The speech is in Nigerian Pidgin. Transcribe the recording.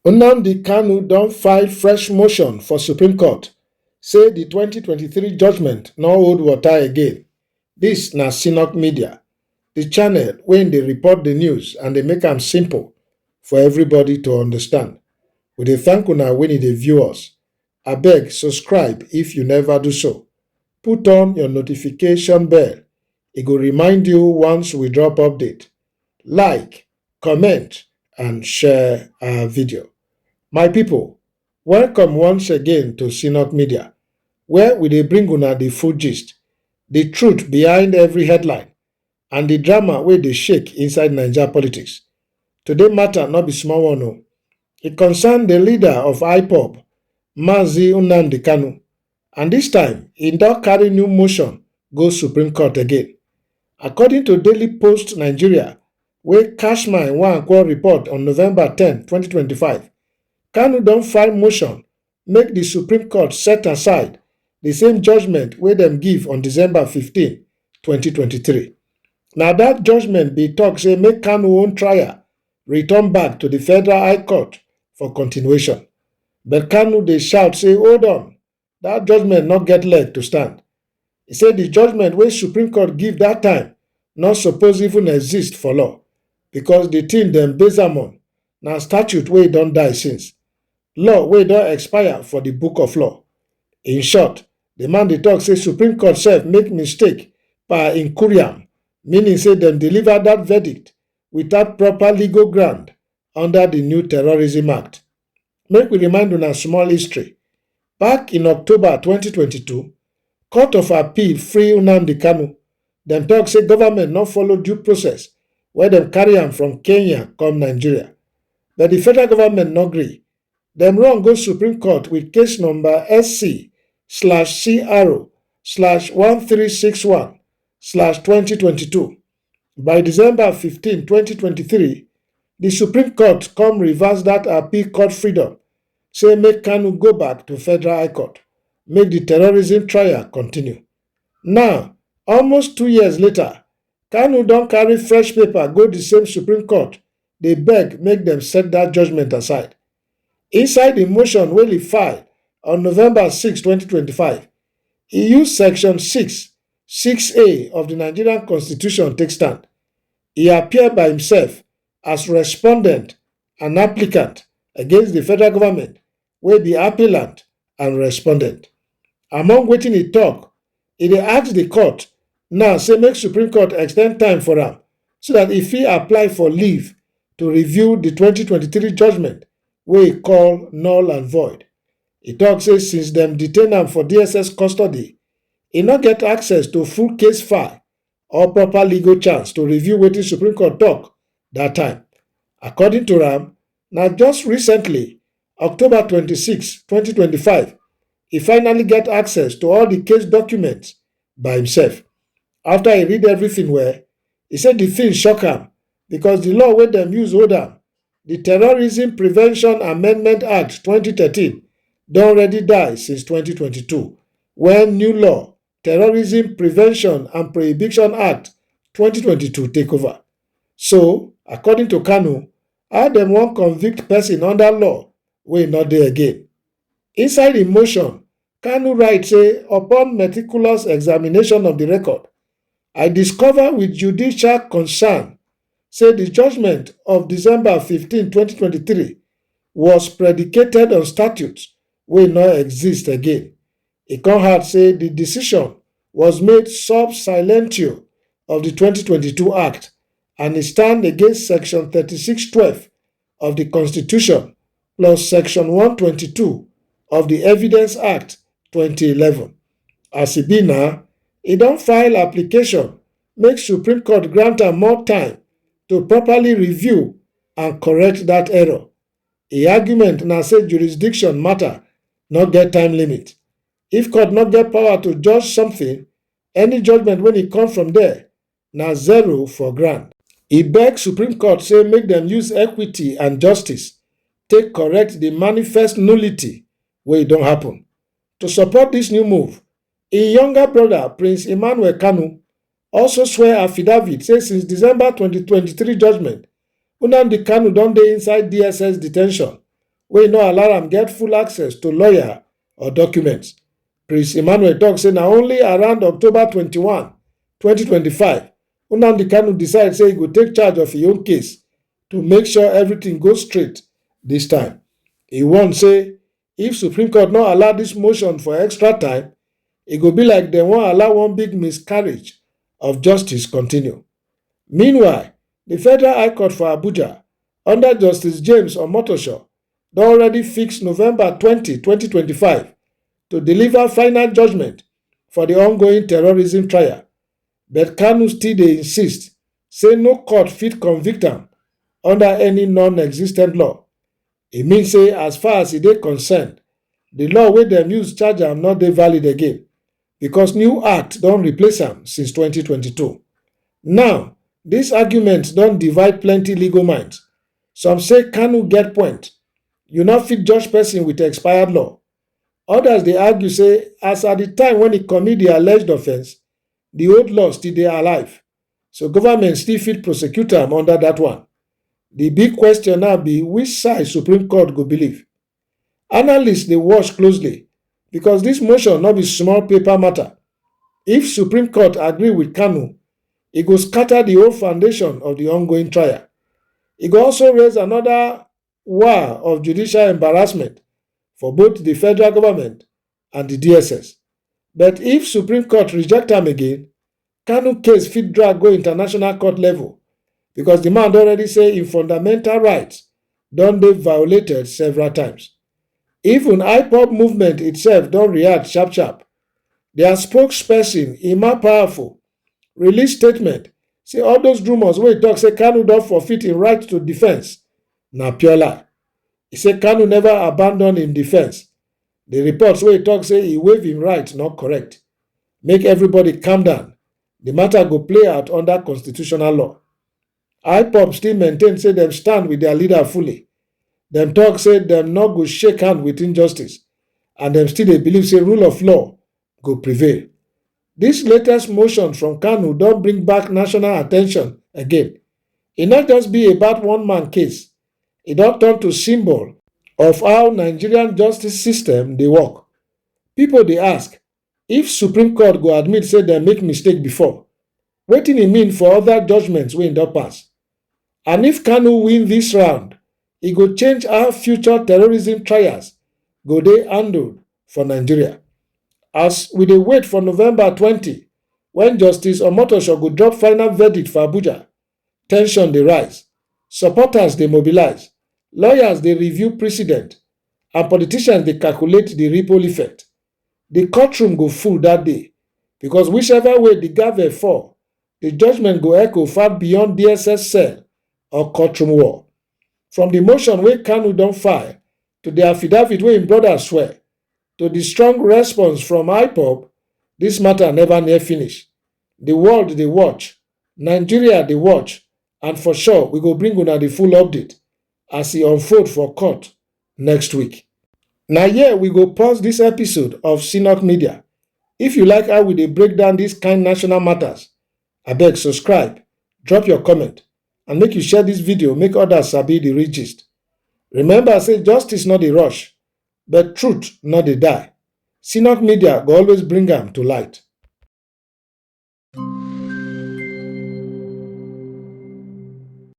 Nnamdi Kanu don file fresh motion for Supreme Court, say the 2023 judgment no hold water again. Dis na CenokMedia, the channel wey dey report the news and dey make am simple for everybody to understand. We dey thank una when you dey view us. Abeg subscribe if you never do so. Put on your notification bell. E go remind you once we drop update. Like, comment and share our video. My people, welcome once again to CenokMedia, where we dey bring una the full gist, the truth behind every headline, and the drama wey dey shake inside Naija politics. Today matter no be small one o. E concern the leader of IPOB, Mazi Nnamdi Kanu, and this time e don carry new motion go Supreme Court again. According to Daily Post Nigeria, wey Cashman Nwankwo report on November 10, 2025, Kanu don file motion make the Supreme Court set aside the same judgment wey dem give on December 15, 2023. Na dat judgment bin tok say make Kanu own trial return back to the Federal High Court for continuation. But Kanu dey shout say hold on, dat judgment no get leg to stand. E say the judgment wey Supreme Court give dat time no suppose even exist for law because the thing dem base am on na statute wey don die since, law wey don expire for the book of law. In short, the man dey tok say Supreme Court sef make mistake per incuriam, meaning say dem deliver dat verdict without proper legal ground under the new Terrorism Act. Make we remind una small history. Back in October 2022, Court of Appeal free Nnamdi Kanu. Dem tok say government no follow due process wey dem carry am from Kenya come Nigeria. But the federal government no gree. Dem run go Supreme Court with case number SC/CR/1361/2022. By December 15, 2023, the Supreme Court come reverse dat appeal court freedom, say make Kanu go back to Federal High Court, make the terrorism trial continue. Now, almost 2 years later, Kanu don carry fresh paper go the same Supreme Court dey beg make dem set dat judgment aside. Inside the motion wey e file on November 6, 2025, e use section 6(a) of the Nigerian Constitution take stand. E appear by himself as respondent and applicant against the federal government wey be appellant and respondent. Among wetin e tok, e dey ask the court now say make Supreme Court extend time for am so that e fit apply for leave to review the 2023 judgment wey e call null and void. E tok say since dem detain am for DSS custody, e no get access to full case file or proper legal chance to review wetin Supreme Court tok dat time. According to am, na just recently, October 26, 2025, e finally get access to all the case documents by himself. After e read everything well, e say the thing shock am because the law wey dem use hold am, the Terrorism Prevention Amendment Act 2013, don already die since 2022, when new law, Terrorism Prevention and Prohibition Act 2022 take over. So, according to Kanu, how dem wan convict person under law wey no dey again? Inside im motion, Kanu write say upon meticulous examination of the record, I discover with judicial concern say the judgment of December 15, 2023 was predicated on statutes wey no exist again. E come add say the decision was made sub silentio of the 2022 Act and e stand against Section 36(12) of the Constitution plus Section 122 of the Evidence Act 2011. As e be now, e don file application make Supreme Court grant am more time to properly review and correct dat error. E argument na say jurisdiction matter no get time limit. If court no get power to judge something, any judgment wey e come from there na zero for ground. E beg Supreme Court say make dem use equity and justice take correct the manifest nullity wey don happen. To support dis new move, im younger brother Prince Emmanuel Kanu also swear affidavit say since December 2023 judgment, Nnamdi Kanu don dey inside DSS detention wey no allow am get full access to lawyer or documents. Prince Emmanuel tok say na only around October 21, 2025, Nnamdi Kanu decide say e go take charge of im own case to make sure everything go straight dis time. E warn say if Supreme Court no allow dis motion for extra time, e go be like dem wan allow one big miscarriage of justice continue. Meanwhile, the Federal High Court for Abuja under Justice James Omotosho don already fix November 20, 2025 to deliver final judgment for the ongoing terrorism trial. But Kanu still dey insist say no court fit convict am under any non-existent law. E mean say as far as e dey concerned, the law wey dem use charge am no dey valid again because new act don replace am since 2022. Now, dis argument don divide plenty legal minds. Some say Kanu get point. You no fit judge person with expired law. Others dey argue say as at the time when e commit the alleged offence, the old law still dey alive, so government still fit prosecute am under that one. The big question now be which side Supreme Court go believe. Analysts dey watch closely because dis motion no be small paper matter. If Supreme Court agree with Kanu, e go scatter the whole foundation of the ongoing trial. E go also raise another war of judicial embarrassment for both the federal government and the DSS. But if Supreme Court reject am again, Kanu case fit drag go international court level because the man don already say im fundamental rights don dey violated several times. Even IPOB movement itself don react sharp sharp. Their spokesperson, Emma Powerful, release statement say all those rumours wey tok say Kanu don forfeit im right to defence na pure lie. E say Kanu never abandon im defence. The reports wey tok say e waive im right not correct. Make everybody calm down. The matter go play out under constitutional law. IPOB still maintain say dem stand with their leader fully. Dem tok say dem no go shake hand with injustice and dem still dey believe say rule of law go prevail. Dis latest motion from Kanu don bring back national attention again. E no just be about one man case. E don turn to symbol of how Nigerian justice system dey work. People dey ask, if Supreme Court go admit say dem make mistake before, wetin e mean for other judgments wey don pass? And if Kanu win dis round, e go change how future terrorism trials go dey handled for Nigeria. As we dey wait for November 20, when Justice Omotosho go drop final verdict for Abuja, ten sion dey rise, supporters dey mobilize, lawyers dey review precedent, and politicians dey calculate the ripple effect. The courtroom go full that day because whichever way the gavel fall, the judgment go echo far beyond DSS cell or courtroom wall. From the motion wey Kanu don file to the affidavit wey im brother swear to the strong response from IPOB, dis matter never near finish. The world dey watch, Nigeria dey watch, and for sure we go bring una the full update as e unfold for court next week. Na here we go pause dis episode of CenokMedia. If you like how we dey break down dis kind national matters, abeg subscribe, drop your comment, and make you share dis video make others sabi the real gist. Remember say justice no dey rush, but truth no dey die. CenokMedia go always bring am to light.